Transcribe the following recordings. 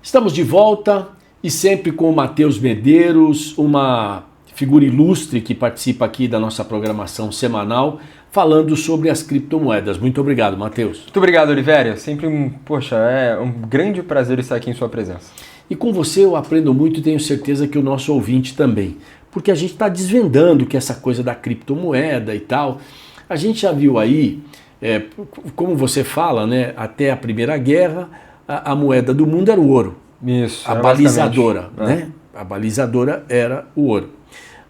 Estamos de volta e sempre com o Matheus Medeiros, uma figura ilustre que participa aqui da nossa programação semanal, falando sobre as criptomoedas. Muito obrigado, Matheus. Muito obrigado, Olivério. Sempre é um grande prazer estar aqui em sua presença. E com você eu aprendo muito e tenho certeza que o nosso ouvinte também. Porque a gente está desvendando que essa coisa da criptomoeda e tal, a gente já viu aí, como você fala, né, até a Primeira Guerra, a moeda do mundo era o ouro. Isso. A balizadora, né? A balizadora era o ouro.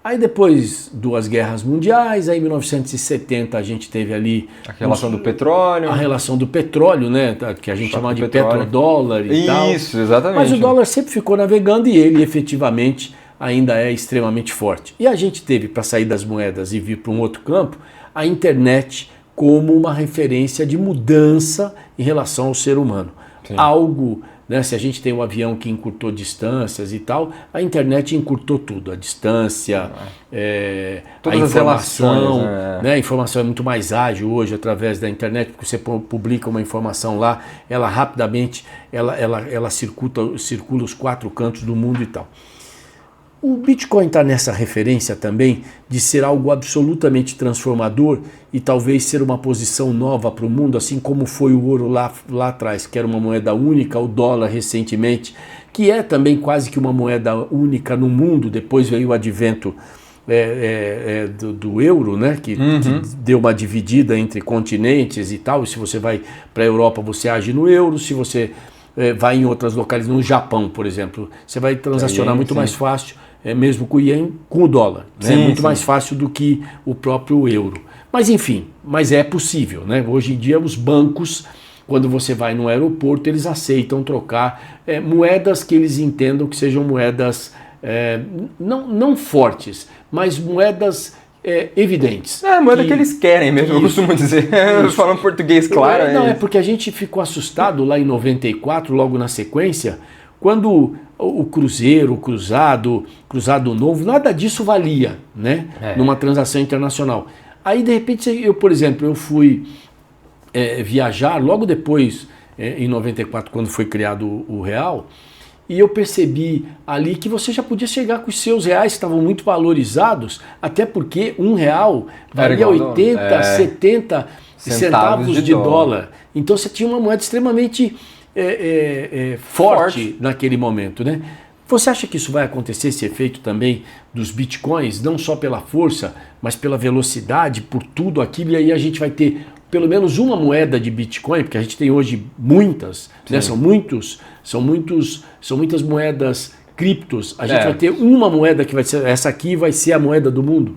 Aí depois, duas guerras mundiais, aí em 1970 a gente teve ali... A relação do petróleo. A relação do petróleo, né? Que a gente chama de petrodólar e tal. Isso, exatamente. Mas o dólar sempre ficou navegando e ele efetivamente ainda é extremamente forte. E a gente teve, para sair das moedas e vir para um outro campo, a internet como uma referência de mudança em relação ao ser humano. Sim. Algo... Né, se a gente tem um avião que encurtou distâncias e tal, a internet encurtou tudo, a distância, todas a informação, as relações, né, a informação é muito mais ágil hoje através da internet, porque você publica uma informação lá, ela rapidamente ela circula os quatro cantos do mundo e tal. O Bitcoin está nessa referência também de ser algo absolutamente transformador e talvez ser uma posição nova para o mundo, assim como foi o ouro lá atrás, que era uma moeda única, o dólar recentemente, que é também quase que uma moeda única no mundo. Depois veio o advento do euro, né, que deu uma dividida entre continentes e tal, e se você vai para a Europa você age no euro, se você vai em outras locais, no Japão, por exemplo, você vai transacionar muito mais fácil, mesmo com o ien, com o dólar. Né? É muito mais fácil do que o próprio euro. Mas enfim, mas é possível. Né? Hoje em dia os bancos, quando você vai no aeroporto, eles aceitam trocar moedas que eles entendam que sejam moedas não fortes, mas moedas evidentes. Moeda que eles querem mesmo, eu costumo dizer. Falando português claro. Não, é porque a gente ficou assustado lá em 94, logo na sequência, quando o cruzeiro, o cruzado novo, nada disso valia, né? Numa transação internacional. Aí, de repente, eu, por exemplo, eu fui viajar logo depois, em 94, quando foi criado o real, e eu percebi ali que você já podia chegar com os seus reais, que estavam muito valorizados, até porque R$1 valia 80, 70 centavos de dólar. Então você tinha uma moeda extremamente forte naquele momento, né? Você acha que isso vai acontecer, esse efeito também dos bitcoins, não só pela força, mas pela velocidade, por tudo aquilo, e aí a gente vai ter pelo menos uma moeda de Bitcoin, porque a gente tem hoje muitas, né? São muitas moedas criptos. A gente vai ter uma moeda que vai ser, essa aqui vai ser a moeda do mundo.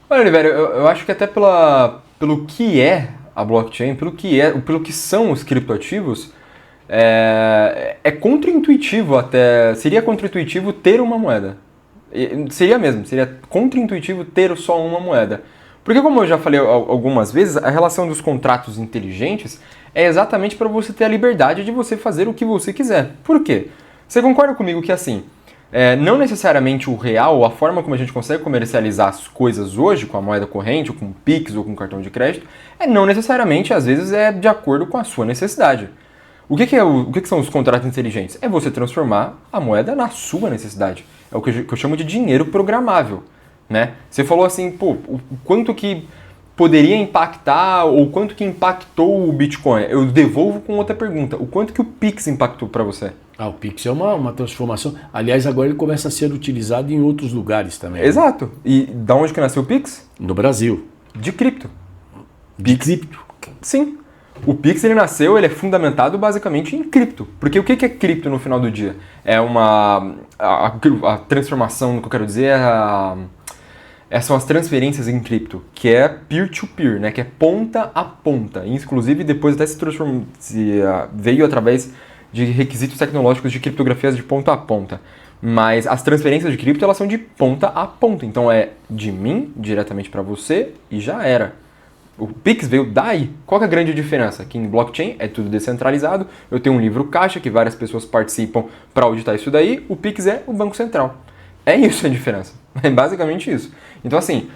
Olha, Oliveira, eu acho que até pelo que é a blockchain, pelo que são os criptoativos, é contraintuitivo até, seria contraintuitivo ter uma moeda. Seria contraintuitivo ter só uma moeda. Porque, como eu já falei algumas vezes, a relação dos contratos inteligentes é exatamente para você ter a liberdade de você fazer o que você quiser. Por quê? Você concorda comigo que, assim, não necessariamente o real, a forma como a gente consegue comercializar as coisas hoje, com a moeda corrente, ou com o Pix, ou com cartão de crédito, não necessariamente, às vezes, é de acordo com a sua necessidade. O que são os contratos inteligentes? É você transformar a moeda na sua necessidade. É o que eu chamo de dinheiro programável. Né? Você falou assim, o quanto que poderia impactar ou quanto que impactou o Bitcoin? Eu devolvo com outra pergunta. O quanto que o Pix impactou para você? O Pix é uma transformação. Aliás, agora ele começa a ser utilizado em outros lugares também. Exato. Né? E da onde que nasceu o Pix? No Brasil. De cripto. De cripto? Sim. O Pix ele é fundamentado basicamente em cripto. Porque o que é cripto no final do dia? É a transformação, que eu quero dizer, são as transferências em cripto, que é peer-to-peer, né? Que é ponta a ponta. Inclusive, depois até veio através de requisitos tecnológicos de criptografias de ponta a ponta. Mas as transferências de cripto, elas são de ponta a ponta. Então, é de mim, diretamente para você, e já era. O Pix veio daí. Qual que é a grande diferença? Que em blockchain é tudo descentralizado. Eu tenho um livro caixa que várias pessoas participam para auditar isso daí. O Pix é o Banco Central. É isso a diferença. É basicamente isso. Então, assim,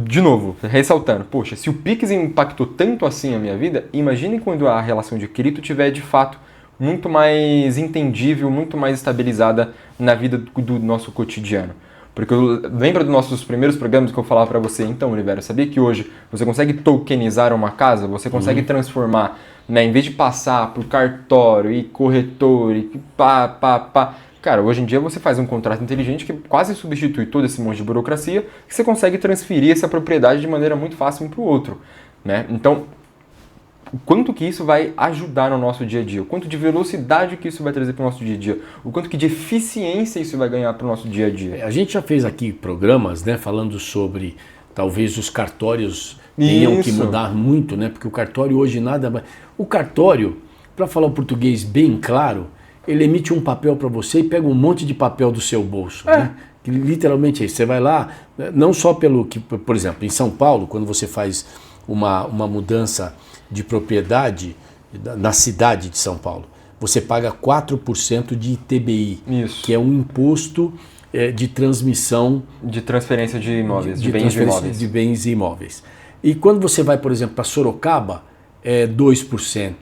de novo, ressaltando, poxa, se o Pix impactou tanto assim a minha vida, imagine quando a relação de cripto tiver de fato muito mais entendível, muito mais estabilizada na vida do nosso cotidiano. Porque lembra dos nossos primeiros programas que eu falava para você, então, Oliveira, sabia que hoje você consegue tokenizar uma casa? Você consegue transformar, né, em vez de passar por cartório e corretor e pá. Cara, hoje em dia você faz um contrato inteligente que quase substitui todo esse monte de burocracia, que você consegue transferir essa propriedade de maneira muito fácil um para o outro, né? Então, o quanto que isso vai ajudar no nosso dia a dia, o quanto de velocidade que isso vai trazer para o nosso dia a dia, o quanto que de eficiência isso vai ganhar para o nosso dia a dia. A gente já fez aqui programas, né, falando sobre talvez os cartórios tenham que mudar muito, né, porque o cartório hoje nada... O cartório, para falar o português bem claro, ele emite um papel para você e pega um monte de papel do seu bolso, né? Que literalmente é isso. Você vai lá, não só pelo que, por exemplo, em São Paulo, quando você faz uma mudança de propriedade na cidade de São Paulo, você paga 4% de ITBI, isso, que é um imposto de transmissão... De transferência de imóveis, de bens imóveis. De bens imóveis. E quando você vai, por exemplo, para Sorocaba, é 2%.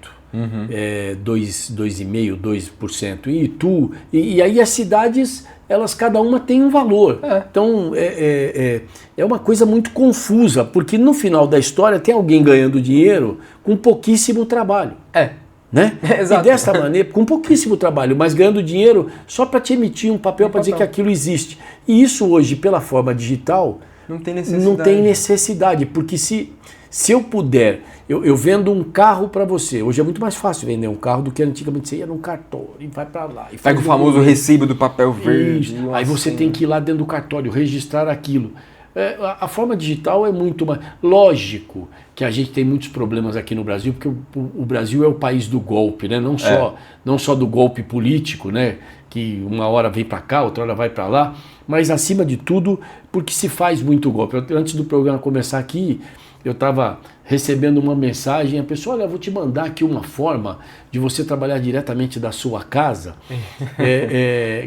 2,5%, 2%. E Itu, e aí as cidades, elas cada uma tem um valor. Então é uma coisa muito confusa, porque no final da história tem alguém ganhando dinheiro com pouquíssimo trabalho. Né? Exato. E dessa maneira, com pouquíssimo trabalho, mas ganhando dinheiro só para te emitir um papel para dizer que aquilo existe. E isso hoje, pela forma digital, não tem necessidade, porque se eu puder, eu vendo um carro para você. Hoje é muito mais fácil vender um carro do que antigamente você ia num cartório e vai para lá. E pega o famoso recibo do papel verde. Aí você tem que ir lá dentro do cartório, registrar aquilo. A forma digital é muito mais... Lógico que a gente tem muitos problemas aqui no Brasil, porque o Brasil é o país do golpe, né? Não só do golpe político, né? Que uma hora vem para cá, outra hora vai para lá, mas acima de tudo, porque se faz muito golpe. Antes do programa começar aqui, eu estava recebendo uma mensagem, a pessoa, olha, eu vou te mandar aqui uma forma de você trabalhar diretamente da sua casa,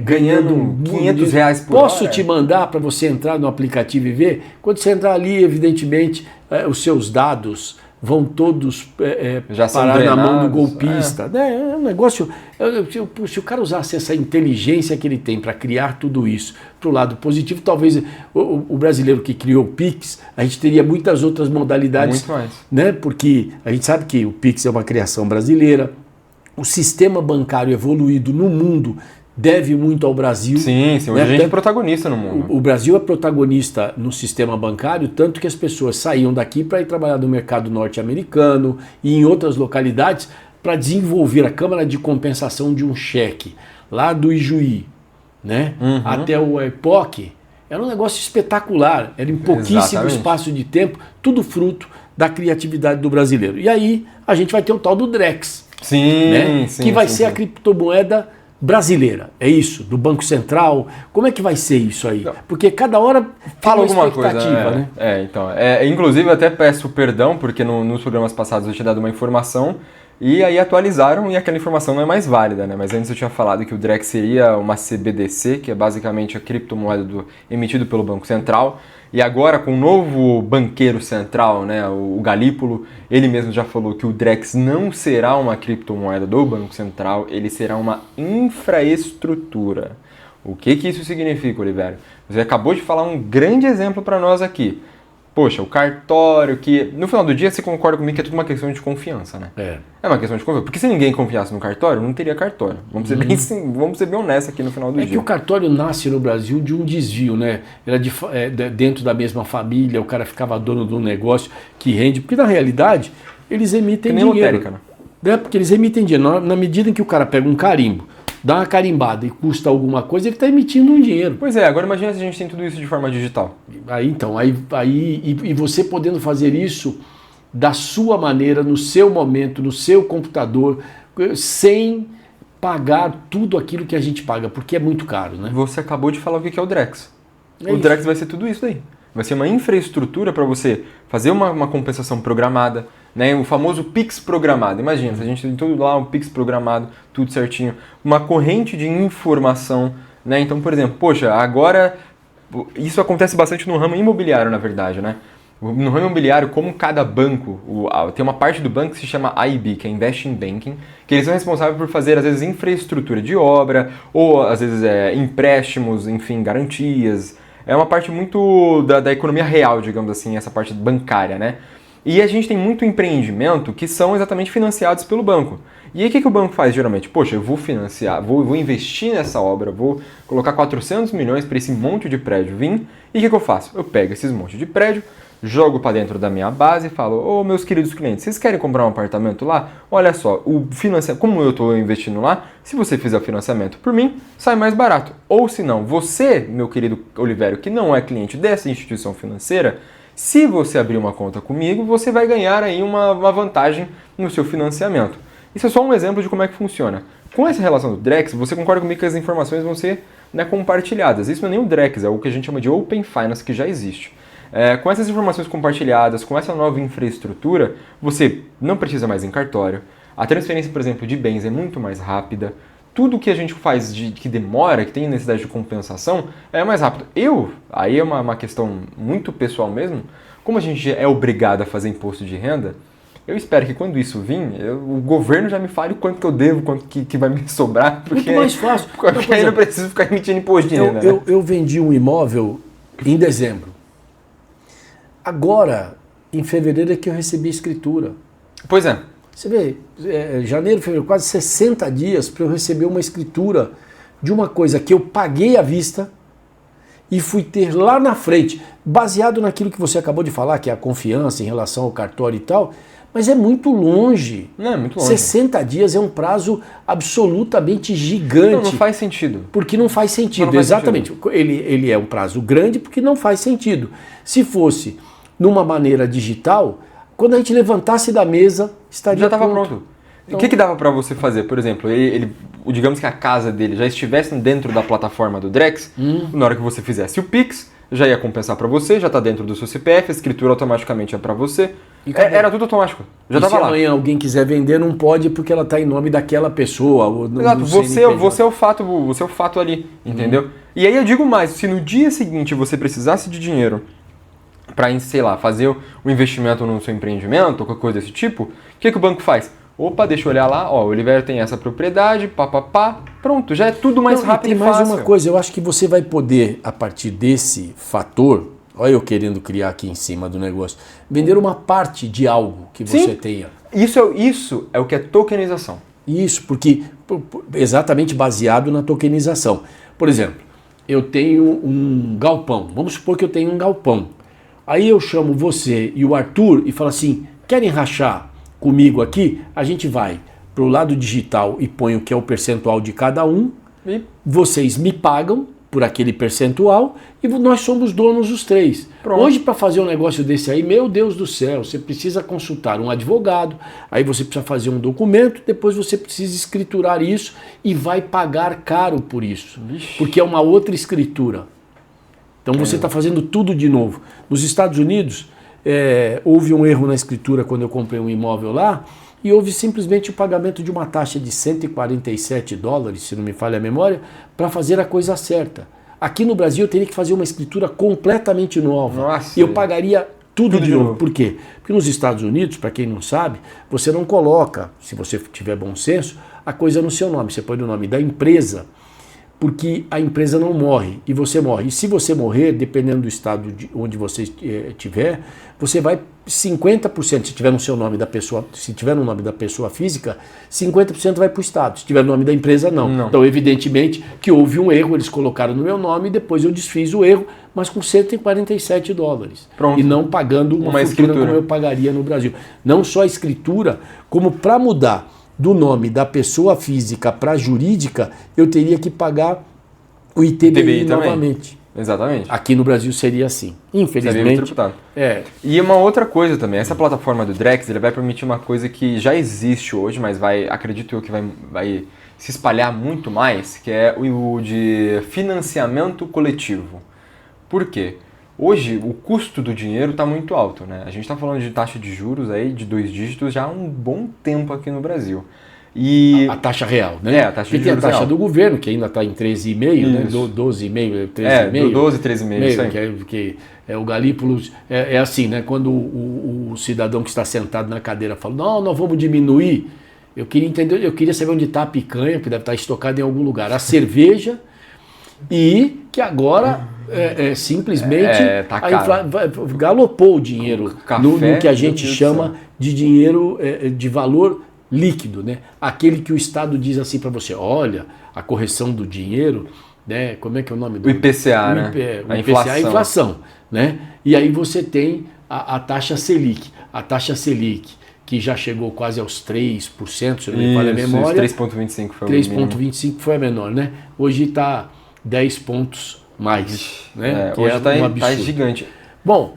ganhando R$500 por hora. Posso te mandar para você entrar no aplicativo e ver? Quando você entrar ali, evidentemente, os seus dados vão todos parar na mão do golpista. É um negócio... Se o cara usasse essa inteligência que ele tem para criar tudo isso para o lado positivo, talvez o brasileiro que criou o Pix, a gente teria muitas outras modalidades. Muito mais. Né? Porque a gente sabe que o Pix é uma criação brasileira, o sistema bancário evoluído no mundo deve muito ao Brasil. Sim, hoje a gente é protagonista no mundo. O Brasil é protagonista no sistema bancário, tanto que as pessoas saíam daqui para ir trabalhar no mercado norte-americano e em outras localidades para desenvolver a Câmara de Compensação de um cheque, lá do Ijuí, né? Até o EPOC. Era um negócio espetacular, era em pouquíssimo espaço de tempo, tudo fruto da criatividade do brasileiro. E aí a gente vai ter o tal do Drex, que vai ser a criptomoeda brasileira, é isso, do Banco Central. Como é que vai ser isso aí? Porque cada hora fala alguma coisa, né? Inclusive eu até peço perdão, porque nos programas passados eu tinha dado uma informação e aí atualizaram e aquela informação não é mais válida, né? Mas antes eu tinha falado que o Drex seria uma CBDC, que é basicamente a criptomoeda emitida pelo Banco Central. E agora, com o novo banqueiro central, né, o Galípolo, ele mesmo já falou que o Drex não será uma criptomoeda do Banco Central, ele será uma infraestrutura. O que isso significa, Oliveira? Você acabou de falar um grande exemplo para nós aqui. Poxa, o cartório, que no final do dia você concorda comigo que é tudo uma questão de confiança, né? É uma questão de confiança. Porque se ninguém confiasse no cartório, não teria cartório. Vamos ser bem honestos aqui no final do dia. É que o cartório nasce no Brasil de um desvio, né? Era dentro da mesma família, o cara ficava dono de um negócio que rende. Porque na realidade, eles emitem dinheiro. Lotérica, né? Porque eles emitem dinheiro. Na medida em que o cara pega um carimbo, dá uma carimbada e custa alguma coisa, ele está emitindo um dinheiro. Pois é, agora imagina se a gente tem tudo isso de forma digital. Aí você podendo fazer isso da sua maneira, no seu momento, no seu computador, sem pagar tudo aquilo que a gente paga, porque é muito caro, né? Você acabou de falar o que é o Drex. O Drex vai ser tudo isso aí. Vai ser uma infraestrutura para você fazer uma compensação programada, né? O famoso Pix programado. Imagina, se a gente tem tudo lá, um Pix programado, tudo certinho. Uma corrente de informação, né? Então, por exemplo, poxa, agora... Isso acontece bastante no ramo imobiliário, na verdade, né? No ramo imobiliário, como cada banco, tem uma parte do banco que se chama IB, que é Investing Banking, que eles são responsáveis por fazer, às vezes, infraestrutura de obra, ou, às vezes, empréstimos, enfim, garantias. É uma parte muito da economia real, digamos assim, essa parte bancária, né? E a gente tem muito empreendimento que são exatamente financiados pelo banco. E aí o que o banco faz geralmente? Poxa, eu vou financiar, vou investir nessa obra, vou colocar 400 milhões para esse monte de prédio vir. E o que eu faço? Eu pego esses monte de prédio, jogo para dentro da minha base e falo: ô, meus queridos clientes, vocês querem comprar um apartamento lá? Olha só, como eu estou investindo lá, se você fizer o financiamento por mim, sai mais barato. Ou se não, você, meu querido Olivério, que não é cliente dessa instituição financeira, se você abrir uma conta comigo, você vai ganhar aí uma vantagem no seu financiamento. Isso é só um exemplo de como é que funciona. Com essa relação do Drex, você concorda comigo que as informações vão ser, né, compartilhadas. Isso não é nem o Drex, é o que a gente chama de Open Finance, que já existe. Com essas informações compartilhadas, com essa nova infraestrutura, você não precisa mais ir em cartório. A transferência, por exemplo, de bens é muito mais rápida. Tudo que a gente faz que demora, que tem necessidade de compensação, é mais rápido. Aí é uma questão muito pessoal mesmo, como a gente é obrigado a fazer imposto de renda, eu espero que quando isso vir, o governo já me fale quanto que eu devo, quanto que vai me sobrar, porque muito mais fácil. Porque aí eu não preciso ficar emitindo imposto de renda. Eu vendi um imóvel em dezembro. Agora, em fevereiro é que eu recebi a escritura. Pois é. Você vê, janeiro, fevereiro, quase 60 dias para eu receber uma escritura de uma coisa que eu paguei à vista e fui ter lá na frente, baseado naquilo que você acabou de falar, que é a confiança em relação ao cartório e tal, mas é muito longe. Não, é muito longe. 60 dias é um prazo absolutamente gigante. Não faz sentido. Porque não faz sentido, não faz exatamente. Sentido. Ele é um prazo grande porque não faz sentido. Se fosse numa maneira digital, quando a gente levantasse da mesa, estaria já estava pronto. Então, o que dava para você fazer? Por exemplo, digamos que a casa dele já estivesse dentro da plataforma do Drex, na hora que você fizesse o Pix, já ia compensar para você, já está dentro do seu CPF, a escritura automaticamente é para você. Era tudo automático, já estava lá. Se amanhã alguém quiser vender, não pode porque ela está em nome daquela pessoa. Ou exato, você é o fato ali, entendeu? E aí eu digo mais, se no dia seguinte você precisasse de dinheiro para, sei lá, fazer o investimento no seu empreendimento, ou qualquer coisa desse tipo, o que o banco faz? Opa, deixa eu olhar lá, ó, o Oliveira tem essa propriedade, pronto, já é tudo mais rápido e fácil. Tem mais uma coisa, eu acho que você vai poder, a partir desse fator, olha eu querendo criar aqui em cima do negócio, vender uma parte de algo que você tenha. Isso é o que é tokenização. Isso, porque exatamente baseado na tokenização. Por exemplo, eu tenho um galpão, vamos supor que eu tenho um galpão. Aí eu chamo você e o Arthur e falo assim, querem rachar comigo aqui? A gente vai para o lado digital e põe o que é o percentual de cada um, vocês me pagam por aquele percentual e nós somos donos os três. Pronto. Hoje, para fazer um negócio desse aí, meu Deus do céu, você precisa consultar um advogado, aí você precisa fazer um documento, depois você precisa escriturar isso e vai pagar caro por isso, porque é uma outra escritura. Então você está fazendo tudo de novo. Nos Estados Unidos, houve um erro na escritura quando eu comprei um imóvel lá, e houve simplesmente o pagamento de uma taxa de $147, se não me falha a memória, para fazer a coisa certa. Aqui no Brasil eu teria que fazer uma escritura completamente nova. Nossa. E eu pagaria tudo de novo. Por quê? Porque nos Estados Unidos, para quem não sabe, você não coloca, se você tiver bom senso, a coisa no seu nome. Você põe o nome da empresa, porque a empresa não morre e você morre. E se você morrer, dependendo do estado onde você estiver, você vai 50%, se tiver no seu nome da pessoa, se tiver no nome da pessoa física, 50% vai para o estado. Se tiver no nome da empresa, não. Então, evidentemente que houve um erro, eles colocaram no meu nome e depois eu desfiz o erro, mas com $147. Pronto. E não pagando uma escritura como eu pagaria no Brasil. Não só a escritura, como para mudar do nome da pessoa física para jurídica, eu teria que pagar o ITBI novamente. Exatamente. Aqui no Brasil seria assim. Infelizmente. E uma outra coisa também, essa plataforma do Drex, ele vai permitir uma coisa que já existe hoje, mas acredito eu que vai se espalhar muito mais, que é o de financiamento coletivo. Por quê? Hoje, o custo do dinheiro está muito alto, né? A gente está falando de taxa de juros aí de 2 dígitos já há um bom tempo aqui no Brasil. E a taxa real, né? A taxa de tem a taxa real do governo, que ainda está em 13,5, né? 12,5, 13,5. 12, 13,5, isso aí. Que o Galípolis é assim, né? Quando o cidadão que está sentado na cadeira fala, não, nós vamos diminuir. Eu queria saber onde está a picanha, que deve estar estocada em algum lugar. A cerveja e que agora simplesmente tá galopou o dinheiro no que a gente chama de dinheiro de valor líquido, né? Aquele que o Estado diz assim para você, olha, a correção do dinheiro, né? Como é que é o nome do... O IPCA, né? O IPCA é a inflação, né? E aí você tem a taxa Selic. A taxa Selic, que já chegou quase aos 3%, se não me falha a memória. 3,25 foi o mínimo. 3,25 foi a menor, né? Hoje está 10 pontos mais, né? Hoje está gigante. Bom,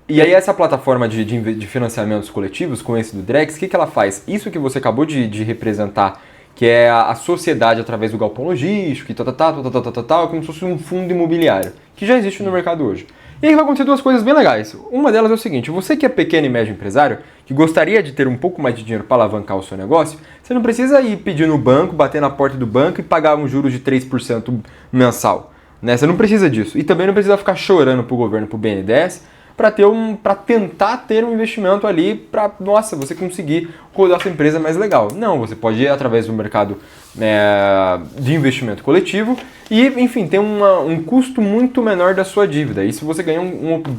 e aí essa plataforma de financiamentos coletivos, com esse do Drex, o que ela faz? Isso que você acabou de representar, que é a sociedade através do galpão logístico, e tal, é como se fosse um fundo imobiliário, que já existe no mercado hoje. E aí vai acontecer duas coisas bem legais. Uma delas é o seguinte, você que é pequeno e médio empresário, que gostaria de ter um pouco mais de dinheiro para alavancar o seu negócio, você não precisa ir pedir no banco, bater na porta do banco e pagar um juros de 3% mensal. Né? Você não precisa disso. E também não precisa ficar chorando pro governo, pro BNDES, para tentar ter um investimento ali para, nossa, você conseguir rodar sua empresa mais legal. Não, você pode ir através do mercado de investimento coletivo e, enfim, ter um custo muito menor da sua dívida. Isso você ganha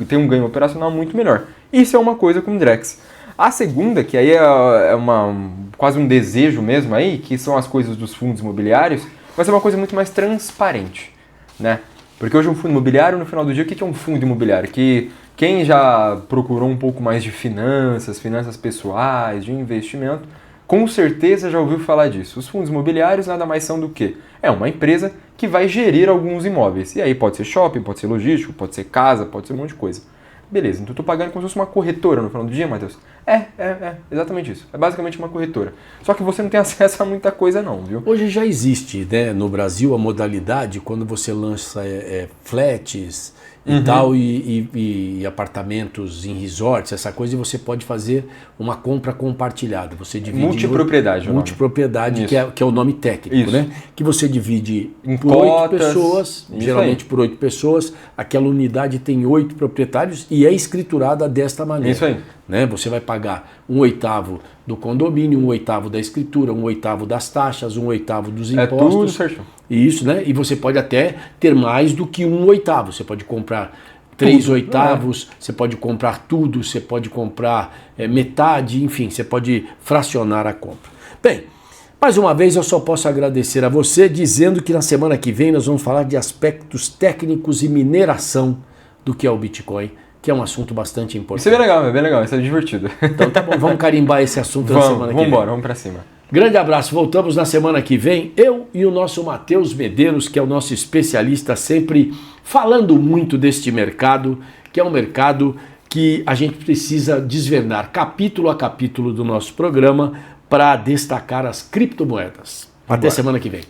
tem um ganho operacional muito melhor. Isso é uma coisa com o Drex. A segunda, que aí é quase um desejo mesmo aí, que são as coisas dos fundos imobiliários, vai ser uma coisa muito mais transparente, né? Porque hoje um fundo imobiliário, no final do dia, o que é um fundo imobiliário? Que quem já procurou um pouco mais de finanças pessoais, de investimento, com certeza já ouviu falar disso. Os fundos imobiliários nada mais são do que? É uma empresa que vai gerir alguns imóveis. E aí pode ser shopping, pode ser logístico, pode ser casa, pode ser um monte de coisa. Beleza, então eu estou pagando como se fosse uma corretora no final do dia, Matheus? Exatamente isso. É basicamente uma corretora. Só que você não tem acesso a muita coisa não, viu? Hoje já existe, né, no Brasil a modalidade quando você lança flats e tal, e apartamentos em resorts, essa coisa, e você pode fazer uma compra compartilhada. Você divide multipropriedade. Multipropriedade, que é o nome técnico, isso, né? Que você divide em por cotas, 8 pessoas, geralmente por 8 pessoas, aquela unidade tem 8 proprietários e é escriturada desta maneira. Isso aí. Né? Você vai pagar 1/8 do condomínio, 1/8 da escritura, 1/8 das taxas, 1/8 dos impostos. É tudo certo. Isso, né? E você pode até ter mais do que 1/8. Você pode comprar 3/8, você pode comprar tudo, você pode comprar metade, enfim, você pode fracionar a compra. Bem, mais uma vez eu só posso agradecer a você, dizendo que na semana que vem nós vamos falar de aspectos técnicos e mineração do que é o Bitcoin, que é um assunto bastante importante. Isso é bem legal, isso é divertido. Então tá bom, vamos carimbar esse assunto na semana que vem. Vamos pra cima. Grande abraço, voltamos na semana que vem, eu e o nosso Matheus Medeiros, que é o nosso especialista, sempre falando muito deste mercado, que é um mercado que a gente precisa desvendar capítulo a capítulo do nosso programa para destacar as criptomoedas. Até semana que vem.